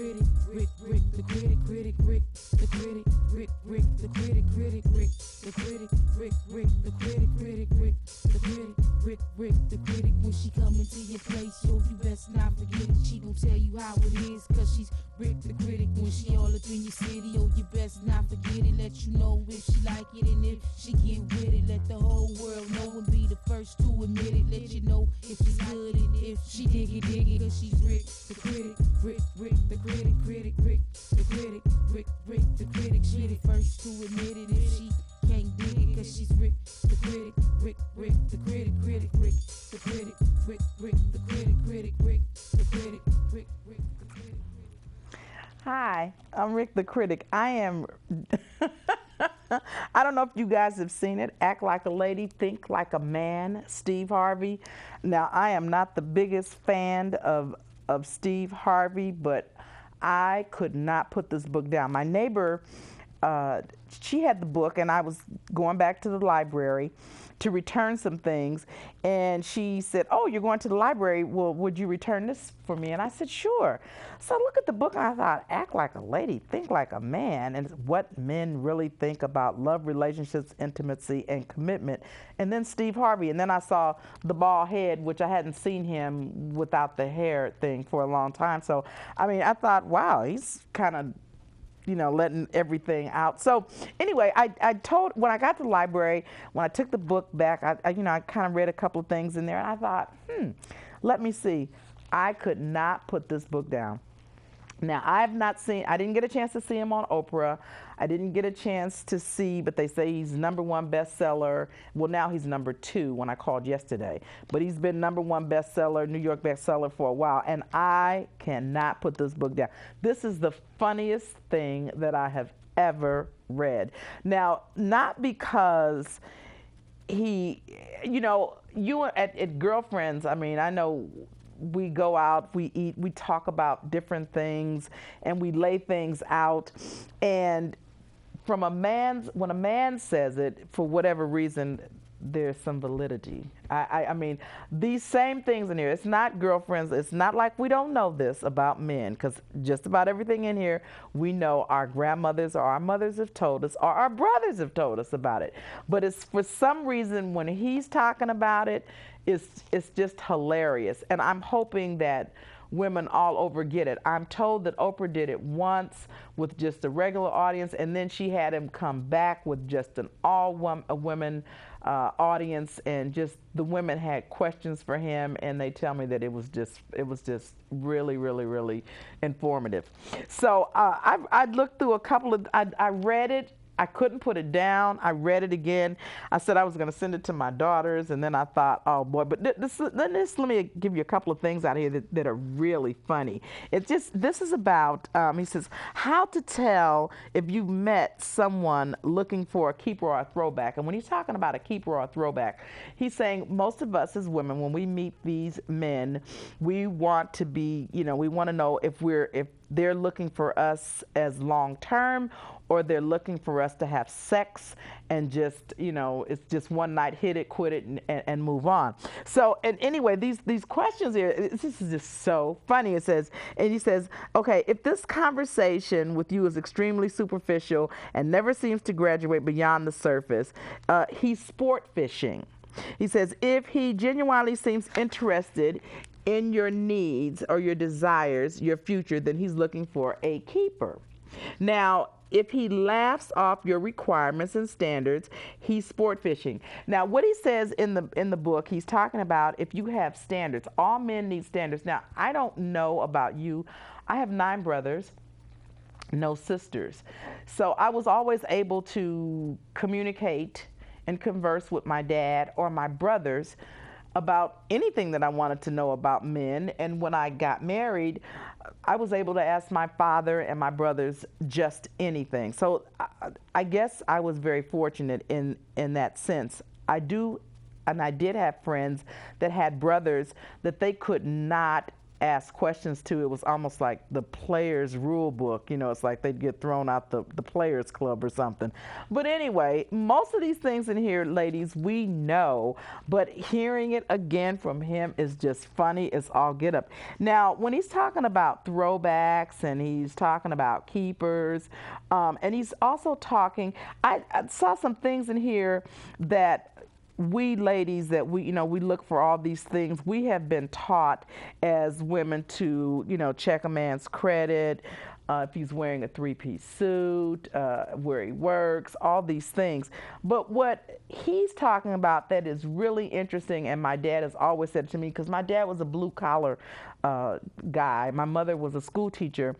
critic, Rick, the critic, Rick, the critic, Rick, the critic, Rick, the critic, Rick, the critic, Rick, the critic, Rick, the critic. When she come into your place, yo, you best not forget it. She gon' tell you how it is, cause she's Rick, the critic. When she all up in your city, yo, you best not forget it. Let you know if she like it and if she get with it. Let the whole world know and be the first to admit it. Let you know if it's good and if she dig it, cause she's Rick, the critic, Rick, the critic, Rick, the critic, Rick, the critic. She the first to admit it if she can't dig it, cause she's Rick, the critic, Rick, the critic, Rick, the critic, Rick, the critic, Rick, the critic, Rick, the critic. Hi, I'm Rick the Critic. I am, I don't know if you guys have seen it, Act Like a Lady, Think Like a Man, Steve Harvey. Now, I am not the biggest fan of Steve Harvey, but I could not put this book down. My neighbor, she had the book, and I was going back to the library to return some things, and she said, "Oh, you're going to the library, well, would you return this for me?" And I said, "Sure." So I looked at the book and I thought, Act Like a Lady, Think Like a Man, and what men really think about love, relationships, intimacy, and commitment. And then Steve Harvey, and then I saw the bald head, which I hadn't seen him without the hair thing for a long time. So, I mean, I thought, wow, he's kind of, you know, letting everything out. So anyway, I told, when I got to the library, when I took the book back, I kind of read a couple of things in there, and I thought, let me see. I could not put this book down. Now, I didn't get a chance to see him on Oprah. I didn't get a chance to see, but they say he's #1 bestseller. Well, now he's #2 when I called yesterday. But he's been #1 bestseller, New York bestseller for a while, and I cannot put this book down. This is the funniest thing that I have ever read. Now, not because he, you at Girlfriends, I mean, I know we go out, we eat, we talk about different things, and we lay things out. And when a man says it, for whatever reason, there's some validity. I mean, these same things in here, it's not Girlfriends, it's not like we don't know this about men, because just about everything in here, we know our grandmothers or our mothers have told us, or our brothers have told us about it. But it's, for some reason, when he's talking about it, it's just hilarious. And I'm hoping that women all over get it. I'm told that Oprah did it once with just a regular audience, and then she had him come back with just an all-women audience, and just the women had questions for him, and they tell me that it was just really, really, really informative. So I looked through a couple of, I read it. I couldn't put it down. I read it again. I said I was going to send it to my daughters, and then I thought, oh boy, but let me give you a couple of things out here that are really funny. This is about, he says, how to tell if you've met someone looking for a keeper or a throwback. And when he's talking about a keeper or a throwback, he's saying most of us as women, when we meet these men, we want to be, we want to know if they're looking for us as long-term, or they're looking for us to have sex and just, it's just one night, hit it, quit it, and move on. So, and anyway, these questions here, this is just so funny. It says, and he says, okay, if this conversation with you is extremely superficial and never seems to graduate beyond the surface, he's sport fishing. He says, if he genuinely seems interested in your needs or your desires, your future, then he's looking for a keeper. Now, if he laughs off your requirements and standards, he's sport fishing. Now, what he says in the book, he's talking about if you have standards. All men need standards. Now, I don't know about you. I have 9 brothers, no sisters. So I was always able to communicate and converse with my dad or my brothers about anything that I wanted to know about men. And when I got married, I was able to ask my father and my brothers just anything. So I guess I was very fortunate in that sense. I did have friends that had brothers that they could not ask questions to. It was almost like the players rule book. You know, it's like they'd get thrown out the players club or something. But anyway, most of these things in here, ladies, we know, but hearing it again from him is just funny. It's all get up. Now, when he's talking about throwbacks and he's talking about keepers, and he's also talking, I saw some things in here that we ladies, that we, we look for all these things. We have been taught as women to, check a man's credit, if he's wearing a three-piece suit, where he works, all these things. But what he's talking about that is really interesting, and my dad has always said to me, because my dad was a blue-collar guy. My mother was a school teacher.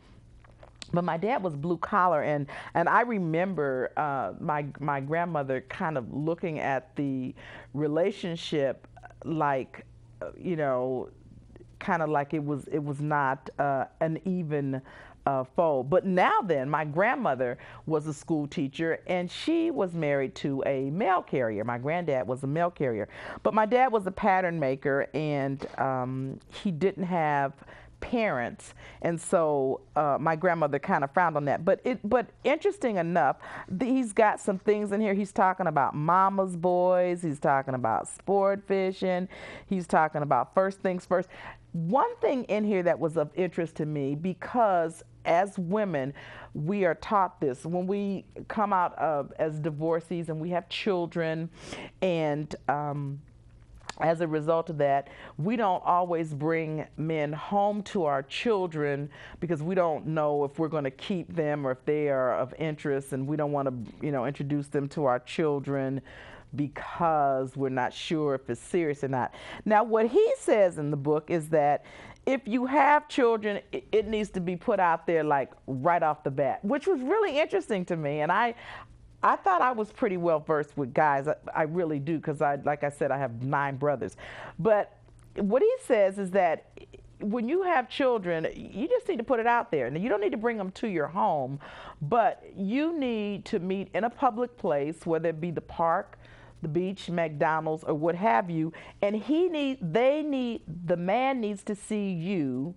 But my dad was blue collar, and I remember my grandmother kind of looking at the relationship like, kind of like it was not an even fold. But now then, my grandmother was a school teacher, and she was married to a mail carrier. My granddad was a mail carrier, but my dad was a pattern maker, and he didn't have parents, and so my grandmother kind of frowned on that. But interesting enough, he's got some things in here. He's talking about mama's boys. He's talking about sport fishing. He's talking about first things first. One thing in here that was of interest to me, because as women, we are taught this when we come out of as divorcees and we have children, and as a result of that, we don't always bring men home to our children because we don't know if we're going to keep them or if they are of interest, and we don't want to, introduce them to our children because we're not sure if it's serious or not. Now, what he says in the book is that if you have children, it needs to be put out there like right off the bat, which was really interesting to me. And I thought I was pretty well versed with guys. I really do, because like I said, I have 9 brothers. But what he says is that when you have children, you just need to put it out there. Now, you don't need to bring them to your home, but you need to meet in a public place, whether it be the park, the beach, McDonald's, or what have you. And the man needs to see you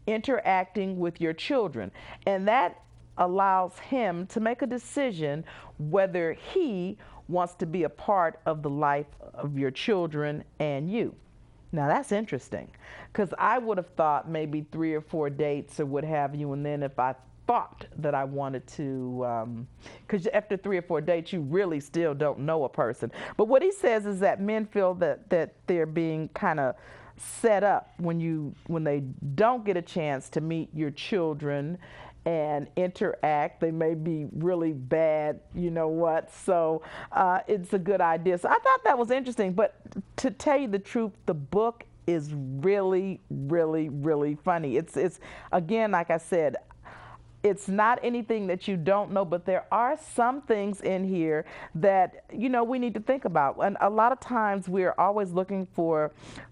interacting with your children. And that allows him to make a decision whether he wants to be a part of the life of your children and you. Now, that's interesting, because I would have thought maybe 3 or 4 dates or what have you, and then if I thought that I wanted to, because after 3 or 4 dates, you really still don't know a person. But what he says is that men feel that they're being kind of set up when they don't get a chance to meet your children and interact. They may be really bad, so it's a good idea. So I thought that was interesting. But to tell you the truth, the book is really, really, really funny. It's again, like I said, it's not anything that you don't know, but there are some things in here that, we need to think about. And a lot of times we're always looking for,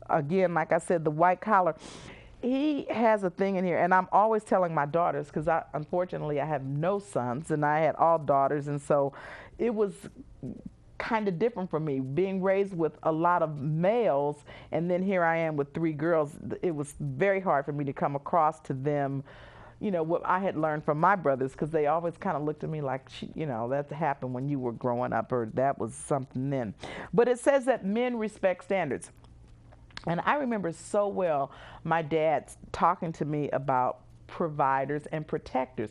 again, like I said, the white collar. He has a thing in here, and I'm always telling my daughters, because unfortunately I have no sons, and I had all daughters, and so it was kind of different for me being raised with a lot of males, and then here I am with 3 girls. It was very hard for me to come across to them, what I had learned from my brothers, because they always kind of looked at me like, that happened when you were growing up, or that was something then. But it says that men respect standards. And I remember so well my dad talking to me about providers and protectors.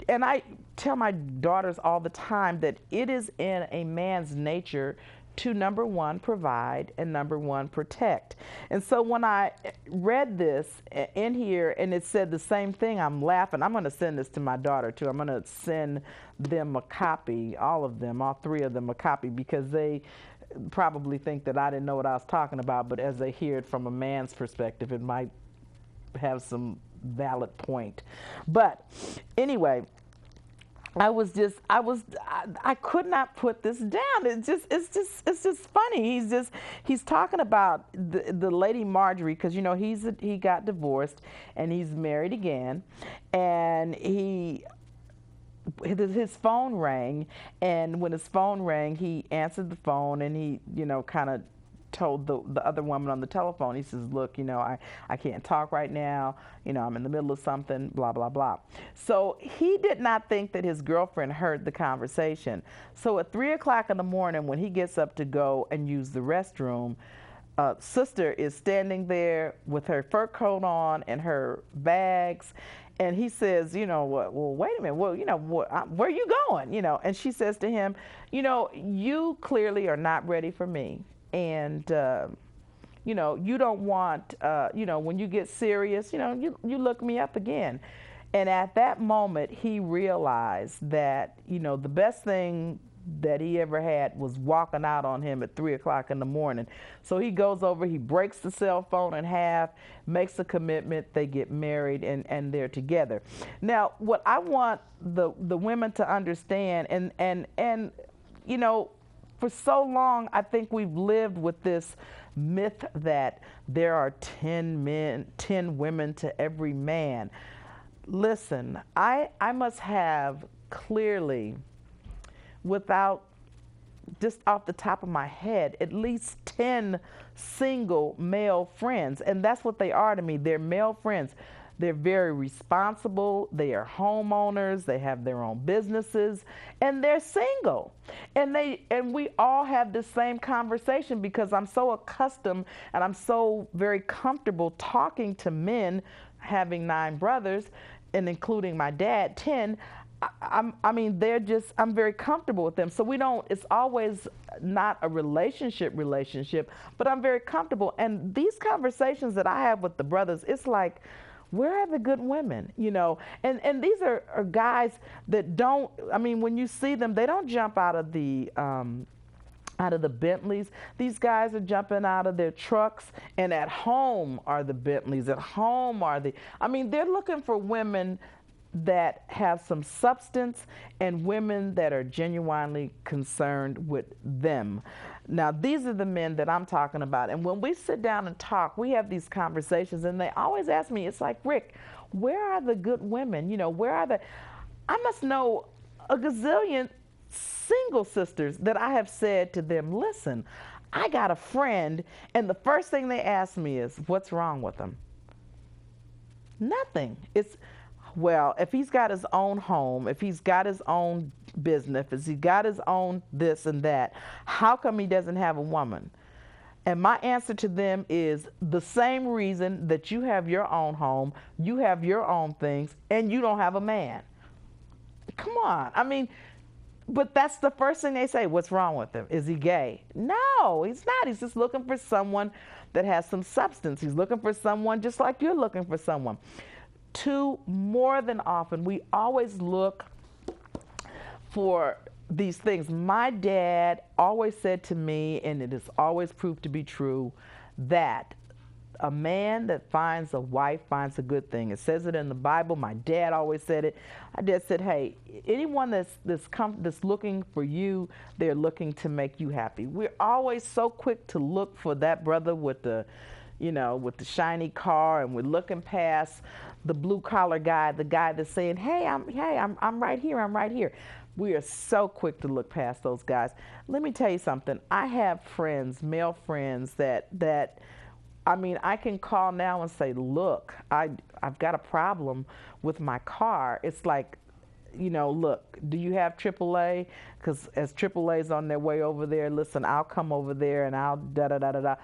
And I tell my daughters all the time that it is in a man's nature to, number 1, provide, and number 1, protect. And so when I read this in here and it said the same thing, I'm laughing. I'm going to send this to my daughter too. I'm going to send them a copy, all of them, all 3 of them a copy, because they probably think that I didn't know what I was talking about, but as they hear it from a man's perspective, it might have some valid point. But anyway, I could not put this down. It's just funny. He's talking about the lady Marjorie, because he got divorced and he's married again, and his phone rang, and when his phone rang, he answered the phone, and he kind of told the other woman on the telephone, he says, look, I can't talk right now. I'm in the middle of something, blah, blah, blah. So he did not think that his girlfriend heard the conversation. So at 3 o'clock in the morning, when he gets up to go and use the restroom, sister is standing there with her fur coat on and her bags. And he says, what? Well, wait a minute. Well, where are you going? And she says to him, you clearly are not ready for me. And, you don't want, when you get serious, you look me up again. And at that moment, he realized that, the best thing that he ever had was walking out on him at 3 o'clock in the morning. So he goes over, he breaks the cell phone in half, makes a commitment, they get married, and they're together. Now, what I want the women to understand, and for so long, I think we've lived with this myth that there are 10 women to every man. Listen, I must have clearly, without just off the top of my head, at least 10 single male friends. And that's what they are to me. They're male friends. They're very responsible. They are homeowners. They have their own businesses, and they're single. And we all have the same conversation because I'm so accustomed and I'm so very comfortable talking to men, having 9 brothers, and including my dad, 10. I'm very comfortable with them. So it's always not a relationship, but I'm very comfortable. And these conversations that I have with the brothers, it's like, where are the good women? And these are guys that don't, when you see them, they don't jump out of the Bentleys. These guys are jumping out of their trucks, and at home are the Bentleys. At home are they're looking for women that have some substance and women that are genuinely concerned with them. Now, these are the men that I'm talking about. And when we sit down and talk, we have these conversations, and they always ask me, it's like, Rick, where are the good women? Where are I must know a gazillion single sisters that I have said to them, listen, I got a friend, and the first thing they ask me is, what's wrong with him? Nothing. Well, if he's got his own home, if he's got his own business, if he's got his own this and that, how come he doesn't have a woman? And my answer to them is the same reason that you have your own home, you have your own things, and you don't have a man. Come on. But that's the first thing they say. What's wrong with him? Is he gay? No, he's not. He's just looking for someone that has some substance. He's looking for someone just like you're looking for someone. More than often, we always look for these things. My dad always said to me, and it has always proved to be true, that a man that finds a wife finds a good thing. It says it in the Bible. My dad always said it. My dad said, hey, anyone that's looking for you, they're looking to make you happy. We're always so quick to look for that brother with the shiny car, and we're looking past the blue collar guy, the guy that's saying, hey, I'm right here, I'm right here. We are so quick to look past those guys. Let me tell you something. I have friends, male friends that I can call now and say, look, I've got a problem with my car. It's like, look, do you have AAA? Because as AAA's on their way over there, listen, I'll come over there and I'll da-da-da-da-da.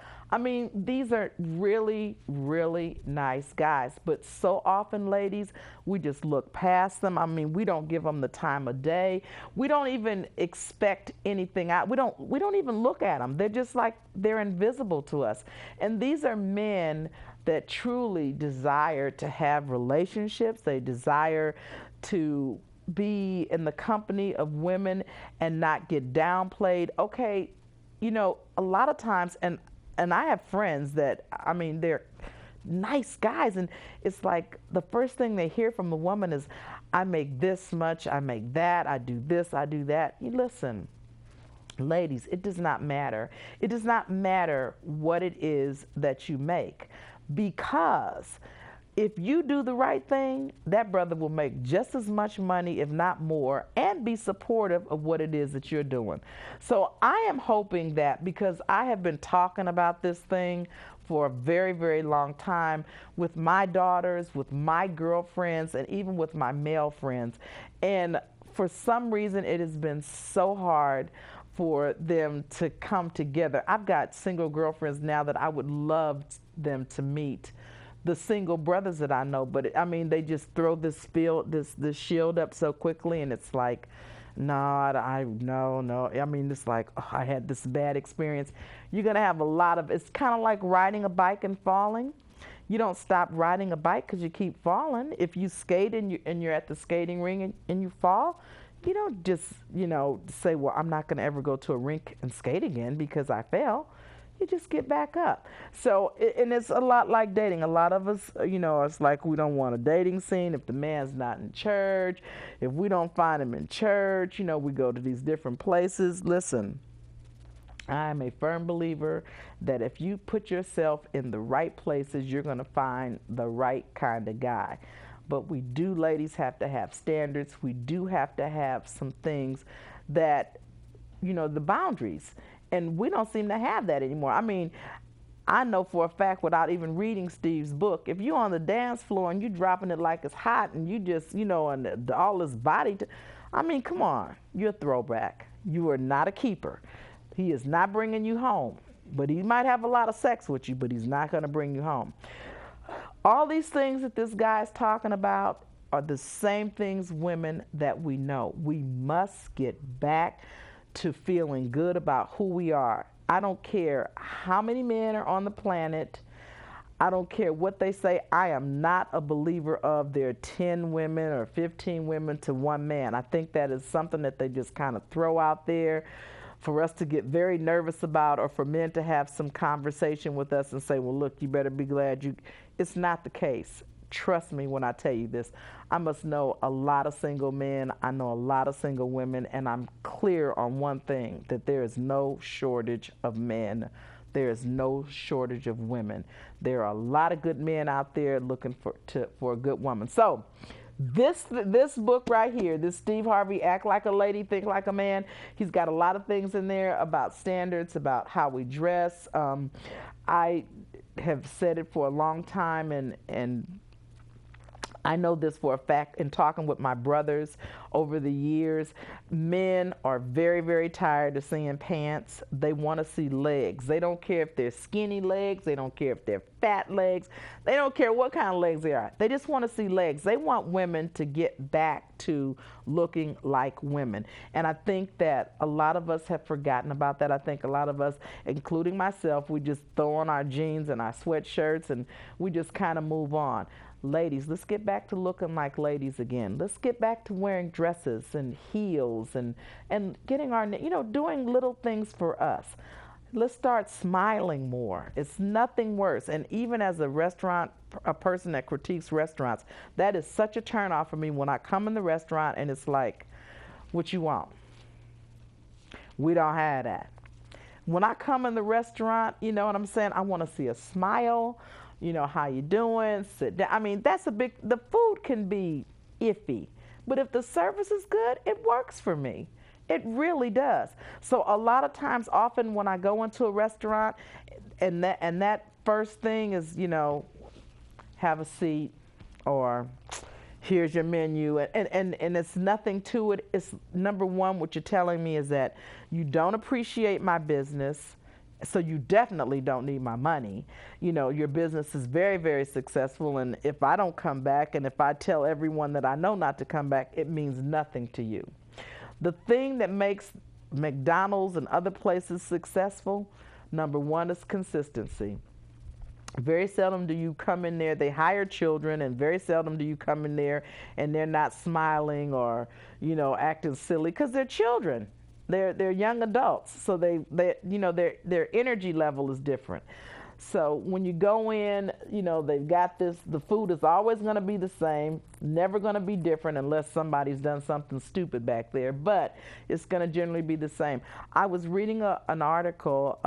These are really, really nice guys. But so often, ladies, we just look past them. We don't give them the time of day. We don't even expect anything out. We don't even look at them. They're just like, they're invisible to us. And these are men that truly desire to have relationships. They desire to be in the company of women and not get downplayed. Okay, a lot of times, and I have friends that, they're nice guys, and it's like the first thing they hear from a woman is, I make this much, I make that, I do this, I do that. You listen, ladies, it does not matter. It does not matter what it is that you make, because if you do the right thing, that brother will make just as much money, if not more, and be supportive of what it is that you're doing. So I am hoping that, because I have been talking about this thing for a very, very long time with my daughters, with my girlfriends, and even with my male friends. And for some reason, it has been so hard for them to come together. I've got single girlfriends now that I would love them to meet the single brothers that I know, but I mean, they just throw this shield up so quickly, and it's like, no, no. I mean, it's like, oh, I had this bad experience. You're gonna have a lot of. It's kind of like riding a bike and falling. You don't stop riding a bike because you keep falling. If you skate and you're at the skating ring and you fall, you don't just say, well, I'm not gonna ever go to a rink and skate again because I fell. You just get back up. So, and it's a lot like dating. A lot of us, it's like we don't want a dating scene if the man's not in church. If we don't find him in church, we go to these different places. Listen, I'm a firm believer that if you put yourself in the right places, you're going to find the right kind of guy. But we do, ladies, have to have standards. We do have to have some things that, the boundaries. And we don't seem to have that anymore. I mean, I know for a fact, without even reading Steve's book, if you're on the dance floor and you're dropping it like it's hot and you just, and all this body, I mean, come on, you're a throwback. You are not a keeper. He is not bringing you home, but he might have a lot of sex with you, but he's not going to bring you home. All these things that this guy's talking about are the same things, women, that we know. We must get back to feeling good about who we are. I don't care how many men are on the planet. I don't care what they say. I am not a believer of there are 10 women or 15 women to one man. I think that is something that they just kind of throw out there for us to get very nervous about, or for men to have some conversation with us and say, well, look, you better be glad you. It's not the case. Trust me when I tell you this. I must know a lot of single men. I know a lot of single women, and I'm clear on one thing, that there is no shortage of men. There is no shortage of women. There are a lot of good men out there looking for a good woman. So this book right here, this Steve Harvey, Act Like a Lady, Think Like a Man, he's got a lot of things in there about standards, about how we dress. I have said it for a long time, and I know this for a fact in talking with my brothers over the years. Men are very, very tired of seeing pants. They want to see legs. They don't care if they're skinny legs. They don't care if they're fat legs. They don't care what kind of legs they are. They just want to see legs. They want women to get back to looking like women. And I think that a lot of us have forgotten about that. I think a lot of us, including myself, we just throw on our jeans and our sweatshirts and we just kind of move on. Ladies, let's get back to looking like ladies again. Let's get back to wearing dresses and heels and getting our, doing little things for us. Let's start smiling more. It's nothing worse. And even as a person that critiques restaurants, that is such a turnoff for me when I come in the restaurant and it's like, what you want? We don't have that. When I come in the restaurant, you know what I'm saying? I want to see a smile. How you doing? Sit down. I mean, the food can be iffy, but if the service is good, it works for me. It really does. So a lot of times, often when I go into a restaurant and that first thing is, have a seat, or here's your menu, and it's nothing to it. It's number one, what you're telling me is that you don't appreciate my business. So you definitely don't need my money. Your business is very, very successful. And if I don't come back, and if I tell everyone that I know not to come back, it means nothing to you. The thing that makes McDonald's and other places successful, number one, is consistency. Very seldom do you come in there, they hire children, and very seldom do you come in there and they're not smiling or, acting silly, because they're children. They're young adults, so their energy level is different. So when you go in, they've got this. The food is always going to be the same, never going to be different unless somebody's done something stupid back there. But it's going to generally be the same. I was reading an article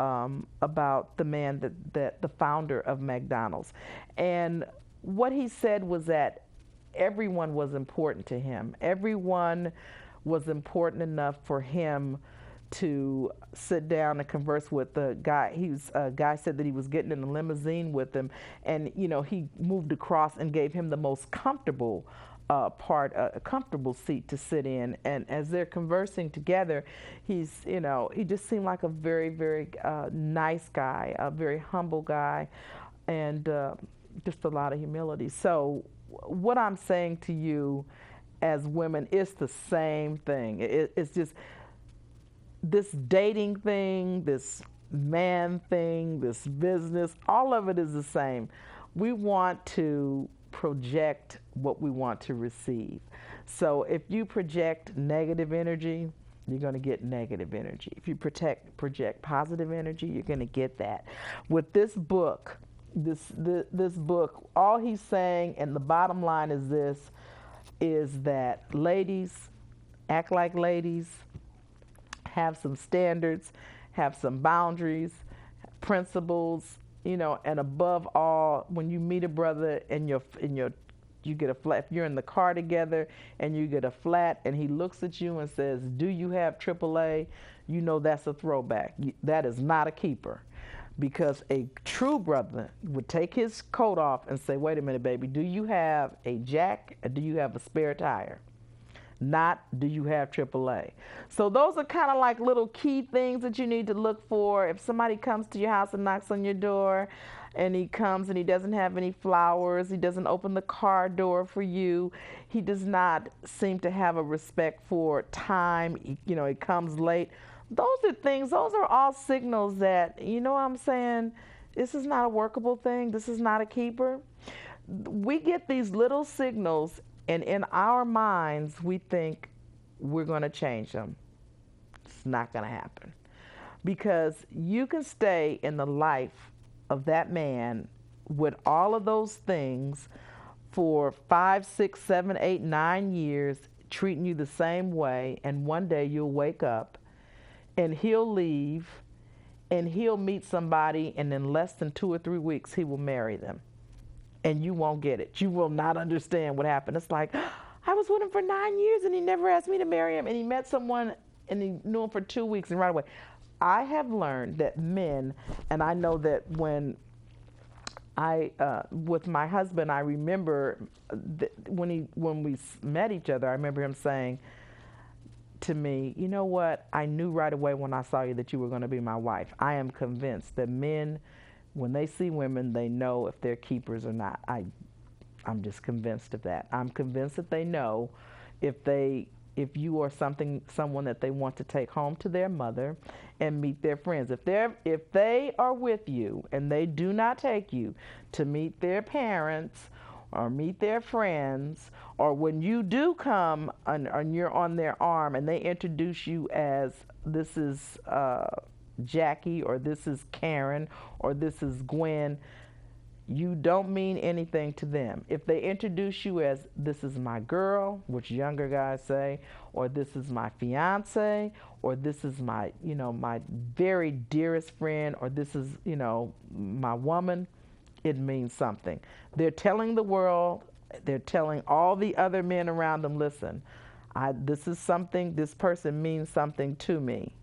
about the man that the founder of McDonald's, and what he said was that everyone was important to him. Everyone was important enough for him to sit down and converse with the guy. A guy said that he was getting in a limousine with him, and he moved across and gave him the most comfortable a comfortable seat to sit in. And as they're conversing together, he just seemed like a very, very nice guy, a very humble guy, and just a lot of humility. So what I'm saying to you as women is the same thing. It's just this dating thing, this man thing, this business, all of it is the same. We want to project what we want to receive. So if you project negative energy, you're going to get negative energy. If you project positive energy, you're going to get that. With this book, this book, all he's saying, and the bottom line is this, is that ladies, act like ladies, have some standards, have some boundaries, principles, and above all, when you meet a brother and you get a flat, if you're in the car together and you get a flat and he looks at you and says, "Do you have AAA?" That's a throwback. That is not a keeper, because a true brother would take his coat off and say, "Wait a minute, baby, do you have a jack or do you have a spare tire? Not, do you have AAA?" So those are kind of like little key things that you need to look for. If somebody comes to your house and knocks on your door, and he comes and he doesn't have any flowers, he doesn't open the car door for you, he does not seem to have a respect for time, he comes late. Those are all signals that, what I'm saying, this is not a workable thing, this is not a keeper. We get these little signals, and in our minds, we think we're going to change them. It's not going to happen. Because you can stay in the life of that man with all of those things for 5, 6, 7, 8, 9 years, treating you the same way, and one day you'll wake up and he'll leave and he'll meet somebody, and in less than 2 or 3 weeks, he will marry them. And you won't get it. You will not understand what happened. It's like, I was with him for 9 years and he never asked me to marry him. And he met someone and he knew him for 2 weeks, and right away. I have learned that men, and I know that when with my husband, I remember when we met each other, I remember him saying to me, "You know what? I knew right away when I saw you that you were going to be my wife." I am convinced that men, when they see women, they know if they're keepers or not. I'm just convinced of that. I'm convinced that they know if you are someone that they want to take home to their mother and meet their friends. If they are with you and they do not take you to meet their parents or meet their friends, or when you do come and you're on their arm and they introduce you as, "This is Jackie," or "This is Karen," or "This is Gwen," you don't mean anything to them. If they introduce you as, "This is my girl," which younger guys say, or "This is my fiance," or "This is my, my very dearest friend," or "This is, my woman," it means something. They're telling the world, they're telling all the other men around them, "Listen, this person means something to me."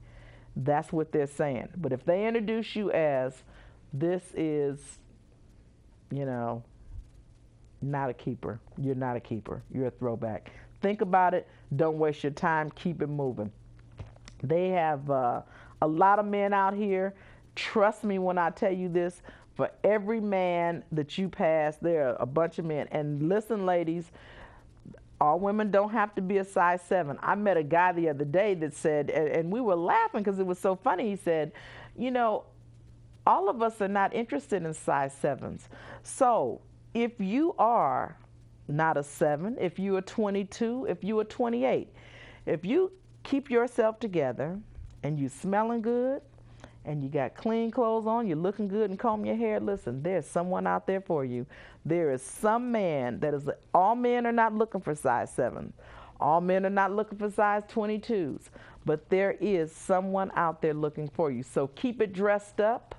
That's what they're saying. But if they introduce you as, "This is, not a keeper," you're not a keeper. You're a throwback. Think about it. Don't waste your time. Keep it moving. They have a lot of men out here. Trust me when I tell you this. For every man that you pass, there are a bunch of men. And listen, ladies, all women don't have to be a size 7. I met a guy the other day that said, and we were laughing because it was so funny. He said, all of us are not interested in size 7s. So if you are not a 7, if you are 22, if you are 28, if you keep yourself together and you smelling good and you got clean clothes on, you're looking good and comb your hair, listen, there's someone out there for you. There is some man that is, all men are not looking for size 7. All men are not looking for size 22s, but there is someone out there looking for you. So keep it dressed up,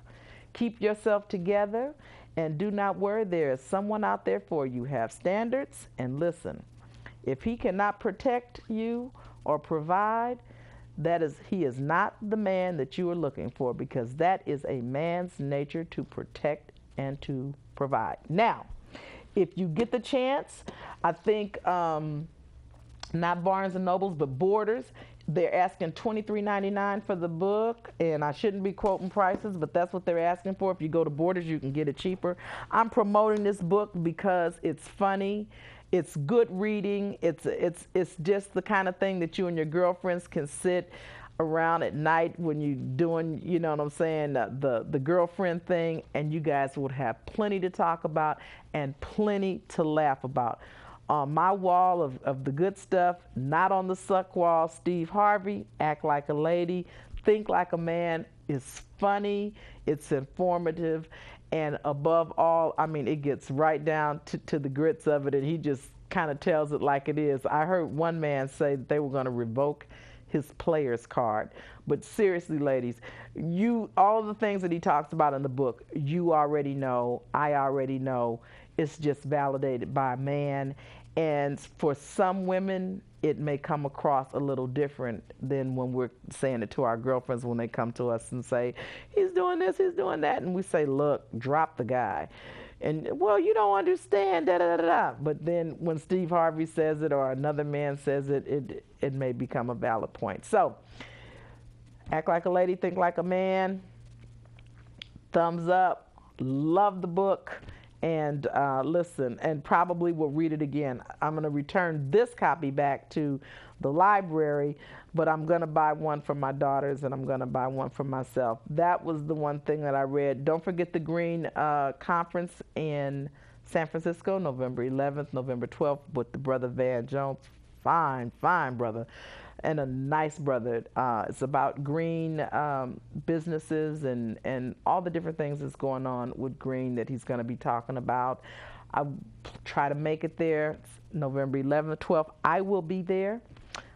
keep yourself together, And do not worry, there is someone out there for you. Have standards and listen. If he cannot protect you or provide, he is not the man that you are looking for, because that is a man's nature, to protect and to provide. Now, if you get the chance, I think not Barnes and Nobles, but Borders, they're asking $23.99 for the book, and I shouldn't be quoting prices, but that's what they're asking for. If you go to Borders, you can get it cheaper. I'm promoting this book because it's funny. It's good reading. It's just the kind of thing that you and your girlfriends can sit around at night when you're doing, you know what I'm saying, the girlfriend thing, and you guys would have plenty to talk about and plenty to laugh about. On my wall of the good stuff, not on the suck wall, Steve Harvey, Act Like a Lady, Think Like a Man, is funny, it's informative, and above all, I mean, it gets right down to the grits of it, and he just kind of tells it like it is. I heard one man say that they were going to revoke his player's card. But seriously, ladies, all the things that he talks about in the book, you already know, I already know. It's just validated by a man. And for some women, it may come across a little different than when we're saying it to our girlfriends when they come to us and say, he's doing this, he's doing that. And we say, look, drop the guy. And, well, you don't understand, da-da-da-da. But then when Steve Harvey says it or another man says it, it may become a valid point. So, Act Like a Lady, Think Like a Man. Thumbs up. Love the book. And listen, and probably will read it again. I'm going to return this copy back to the library, but I'm going to buy one for my daughters and I'm going to buy one for myself. That was the one thing that I read. Don't forget the Green Conference in San Francisco, November 11th, November 12th, with the brother Van Jones. Fine, fine brother. And a nice brother. It's about green businesses and all the different things that's going on with green that he's going to be talking about. I'll try to make it there. It's November 11th, 12th. I will be there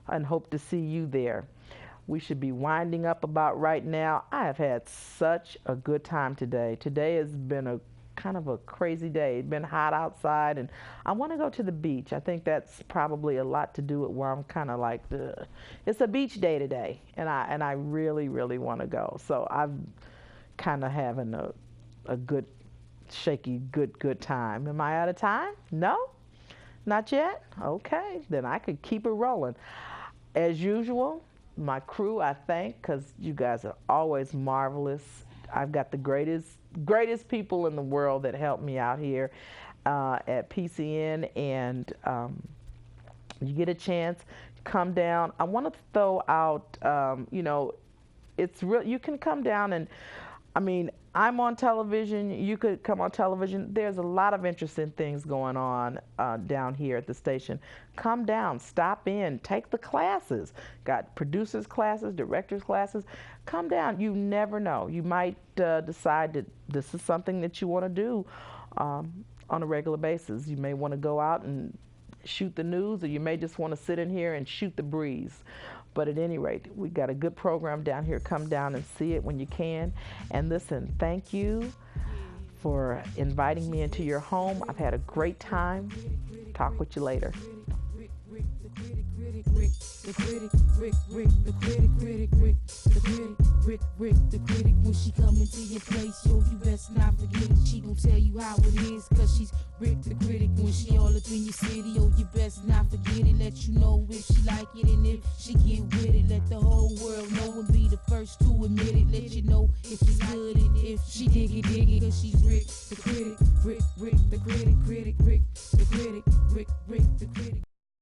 and hope to see you there. We should be winding up about right now. I have had such a good time today. Today has been a kind of a crazy day. It's been hot outside, and I want to go to the beach. I think that's probably a lot to do with where I'm kind of like, it's a beach day today, and I really, really want to go. So I'm kind of having a good, shaky, good time. Am I out of time? No? Not yet? Okay, then I could keep it rolling. As usual, my crew I thank, because you guys are always marvelous. I've got the greatest people in the world that help me out here at PCN, and you get a chance, come down. I want to throw out, it's real. You can come down and, I mean, I'm on television. You could come on television. There's a lot of interesting things going on down here at the station. Come down, stop in, take the classes. Got producers classes, directors classes. Come down. You never know. You might decide that this is something that you want to do on a regular basis. You may want to go out and shoot the news, or you may just want to sit in here and shoot the breeze. But at any rate, we got a good program down here. Come down and see it when you can. And listen, thank you for inviting me into your home. I've had a great time. Talk with you later. The critic, the critic, when she come into your place, yo, you best not forget it. She gon' tell you how it is, cause she's Rick the critic. When she all up in your city, yo, you best not forget it. Let you know if she like it and if she get with